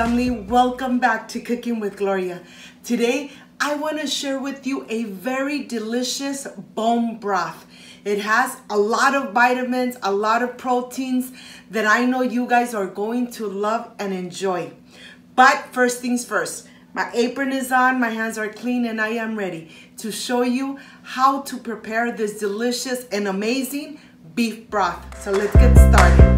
family, welcome back to Cooking with Gloria. Today I want to share with you a very delicious bone broth. It has a lot of vitamins, a lot of proteins that I know you guys are going to love and enjoy. But first things first, my apron is on, my hands are clean, and I am ready to show you how to prepare this delicious and amazing beef broth. So let's get started.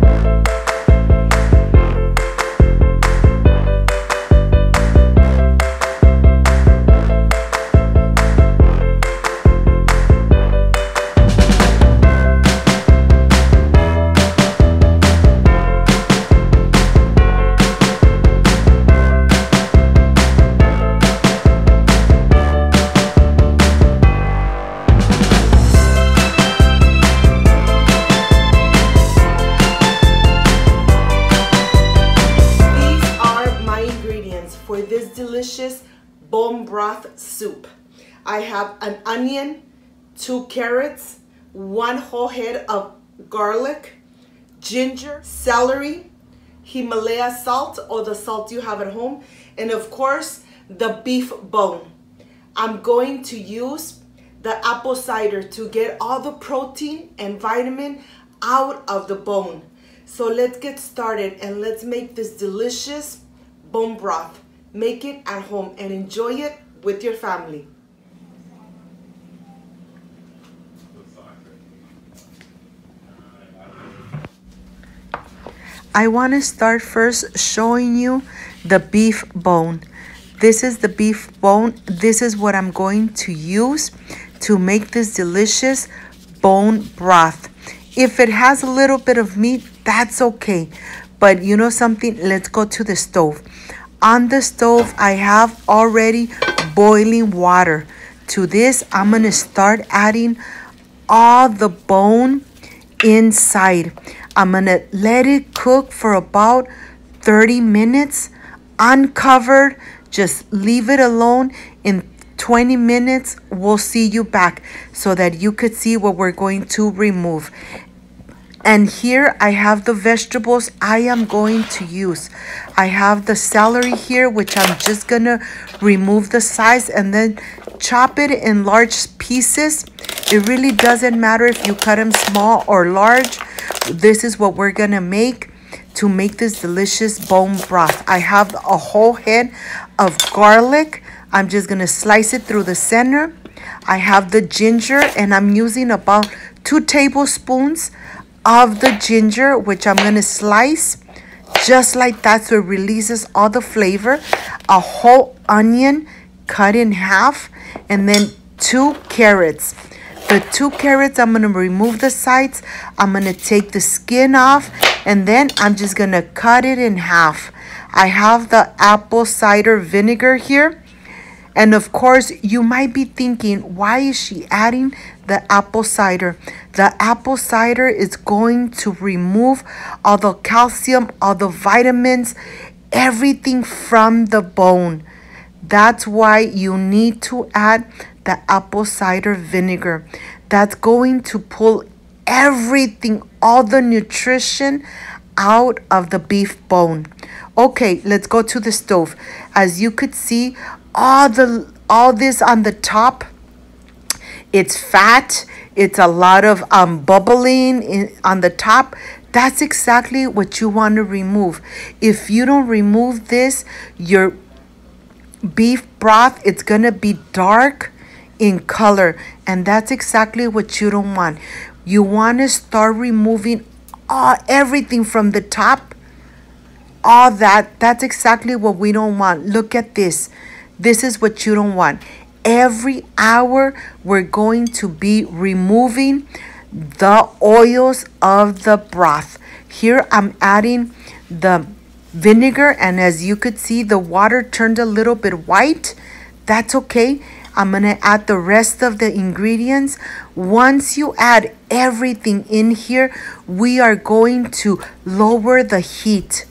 For this delicious bone broth soup, I have an onion, 2 carrots, 1 whole head of garlic, ginger, celery, Himalaya salt or the salt you have at home, and of course the beef bone. I'm going to use the apple cider to get all the protein and vitamin out of the bone. So let's get started and let's make this delicious bone broth. Make it at home and enjoy it with your family. I want to start first showing you the beef bone. This is the beef bone. This is what I'm going to use to make this delicious bone broth. If it has a little bit of meat, that's okay. But you know something? Let's go to the stove. On the stove, I have already boiling water. To this, I'm going to start adding all the bone inside. I'm going to let it cook for about 30 minutes, uncovered. Just leave it alone. In 20 minutes, we'll see you back so that you could see what we're going to remove. And here I have the vegetables I am going to use. I have the celery here, which I'm just gonna remove the sides and then chop it in large pieces. It really doesn't matter if you cut them small or large. This is what we're gonna make to make this delicious bone broth. I have a whole head of garlic. I'm just gonna slice it through the center. I have the ginger, and I'm using about 2 tablespoons of the ginger, which I'm going to slice just like that so it releases all the flavor. A whole onion cut in half, and then 2 carrots. The 2 carrots, I'm going to remove the sides. I'm going to take the skin off, and then I'm just going to cut it in half. I have the apple cider vinegar here. And of course, you might be thinking, why is she adding the apple cider? The apple cider is going to remove all the calcium, all the vitamins, everything from the bone. That's why you need to add the apple cider vinegar. That's going to pull everything, all the nutrition out of the beef bone. Okay, let's go to the stove. As you could see, all this on the top, it's fat. It's a lot of bubbling on the top. That's exactly what you want to remove. If you don't remove this, your beef broth, it's gonna be dark in color, and that's exactly what you don't want. You want to start removing everything from the top. All that's exactly what we don't want. Look at this. This is what you don't want. Every hour, we're going to be removing the oils of the broth. Here, I'm adding the vinegar, and as you could see, the water turned a little bit white. That's okay. I'm going to add the rest of the ingredients. Once you add everything in here, we are going to lower the heat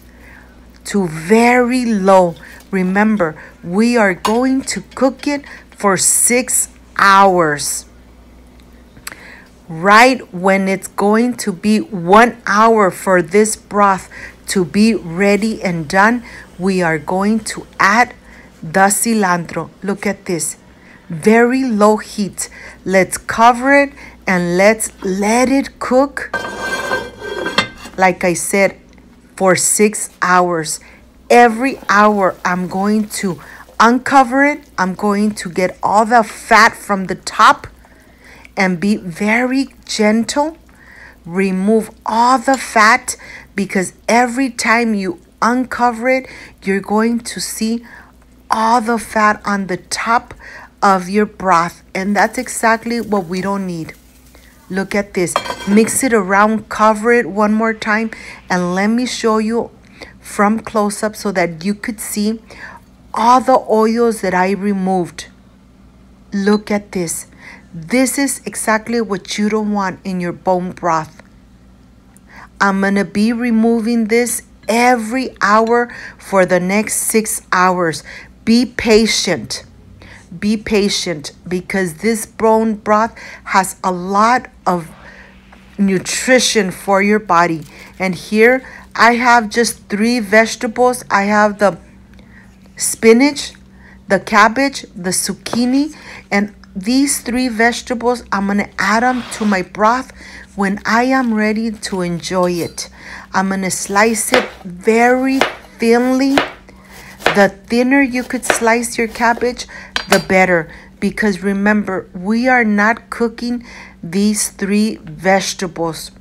to very low. Remember, we are going to cook it for 6 hours. Right when it's going to be 1 hour for this broth to be ready and done, we are going to add the cilantro. Look at this. Very low heat. Let's cover it and let's let it cook, like I said, for 6 hours. Every hour I'm going to uncover it. I'm going to get all the fat from the top and be very gentle. Remove all the fat, because every time you uncover it, you're going to see all the fat on the top of your broth, and that's exactly what we don't need. Look at this. Mix it around, cover it one more time, and let me show you from close up so that you could see all the oils that I removed. Look at this. This is exactly what you don't want in your bone broth. I'm going to be removing this every hour for the next 6 hours. Be patient. Be patient, because this bone broth has a lot of nutrition for your body. And here I have just 3 vegetables. I have the spinach, the cabbage, the zucchini, and these 3 vegetables, I'm going to add them to my broth when I am ready to enjoy it. I'm going to slice it very thinly. The thinner you could slice your cabbage, the better. Because remember, we are not cooking these 3 vegetables.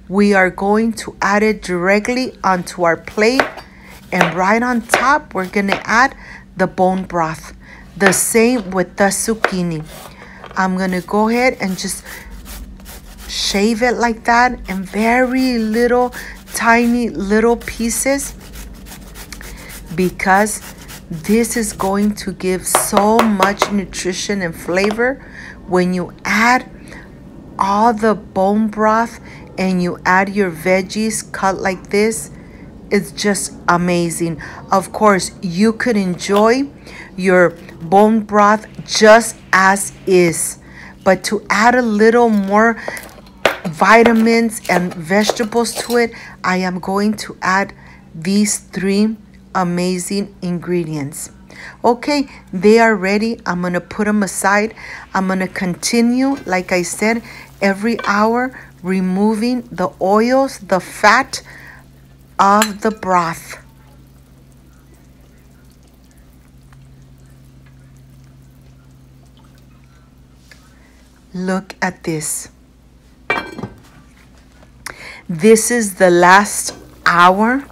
We are going to add it directly onto our plate. And right on top, we're going to add the bone broth. The same with the zucchini. I'm going to go ahead and just shave it like that in very little, tiny little pieces, because this is going to give so much nutrition and flavor when you add all the bone broth and you add your veggies cut like this. It's just amazing. Of course, you could enjoy your bone broth just as is, but to add a little more vitamins and vegetables to it, I am going to add these 3 amazing ingredients. Okay, they are ready. I'm going to put them aside. I'm going to continue, like I said, every hour removing the oils, the fat of the broth. Look at this. This is the last hour,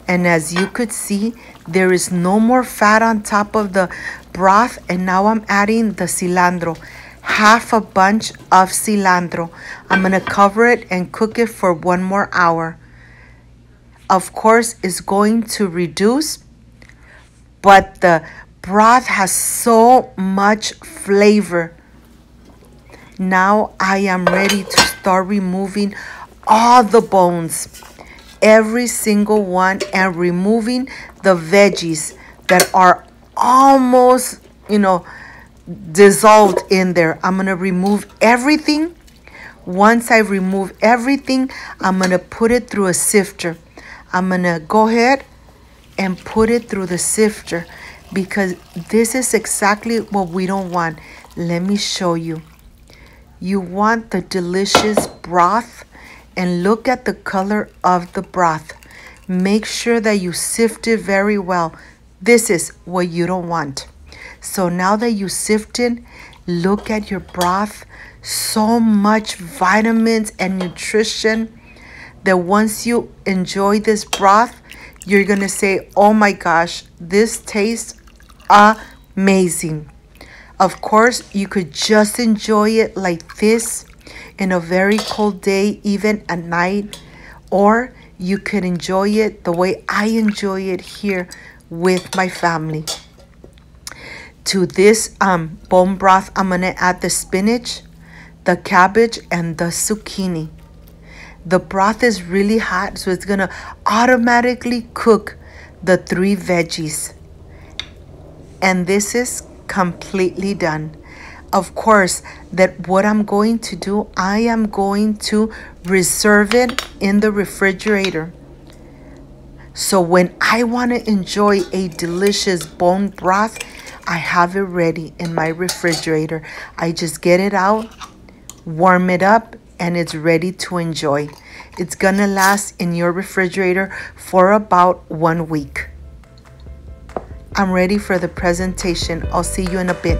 and as you could see, there is no more fat on top of the broth. And now I'm adding the cilantro, half a bunch of cilantro. I'm going to cover it and cook it for 1 more hour. Of course, it's going to reduce, but the broth has so much flavor. Now I am ready to start removing all the bones, every single one, and removing the veggies that are almost, dissolved in there. I'm going to remove everything. Once I remove everything, I'm going to put it through a sifter. I'm going to go ahead and put it through the sifter, because this is exactly what we don't want. Let me show you. You want the delicious broth, and look at the color of the broth. Make sure that you sift it very well. This is what you don't want. So now that you sift it, look at your broth. So much vitamins and nutrition that once you enjoy this broth, you're going to say, oh my gosh, this tastes amazing. Of course, you could just enjoy it like this in a very cold day, even at night, or you could enjoy it the way I enjoy it here with my family. To this bone broth, I'm going to add the spinach, the cabbage, and the zucchini. The broth is really hot, so it's going to automatically cook the 3 veggies. And this is completely done. Of course, that what I'm going to do, I am going to reserve it in the refrigerator. So when I want to enjoy a delicious bone broth, I have it ready in my refrigerator. I just get it out, warm it up, and it's ready to enjoy. It's gonna last in your refrigerator for about 1 week. I'm ready for the presentation. I'll see you in a bit.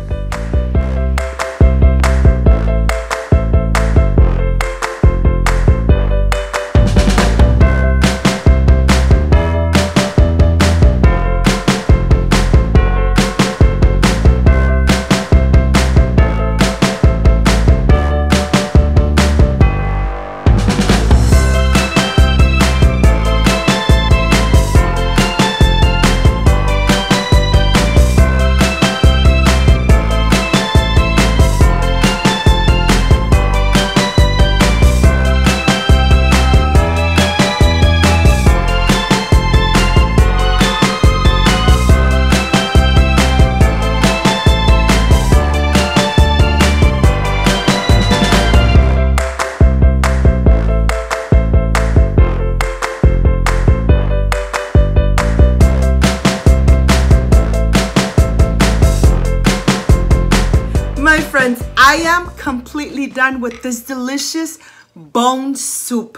My friends, I am completely done with this delicious bone soup.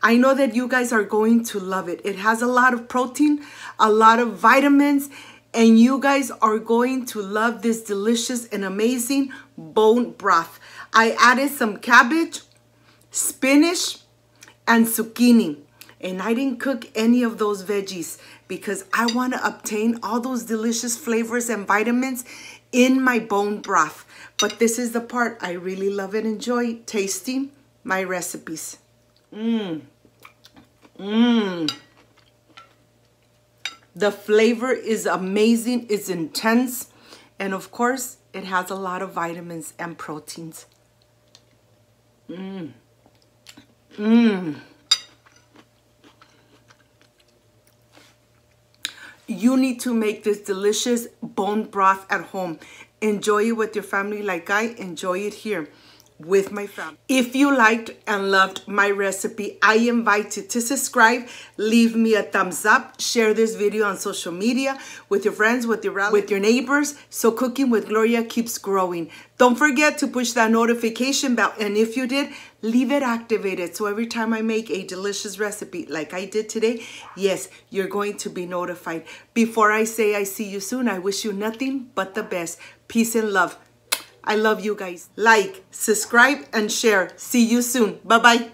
I know that you guys are going to love it. It has a lot of protein, a lot of vitamins, and you guys are going to love this delicious and amazing bone broth. I added some cabbage, spinach, and zucchini. And I didn't cook any of those veggies because I want to obtain all those delicious flavors and vitamins in my bone broth. But this is the part I really love and enjoy tasting my recipes. The flavor is amazing, it's intense, and of course, it has a lot of vitamins and proteins. You need to make this delicious bone broth at home. Enjoy it with your family like I enjoy it here with my family. If you liked and loved my recipe, I invite you to subscribe, leave me a thumbs up, share this video on social media with your friends, with your relatives, with your neighbors, so Cooking with Gloria keeps growing. Don't forget to push that notification bell, and if you did, leave it activated so every time I make a delicious recipe like I did today, yes, you're going to be notified. Before I say I see you soon, I wish you nothing but the best. Peace and love. I love you guys. Like, subscribe, and share. See you soon. Bye-bye.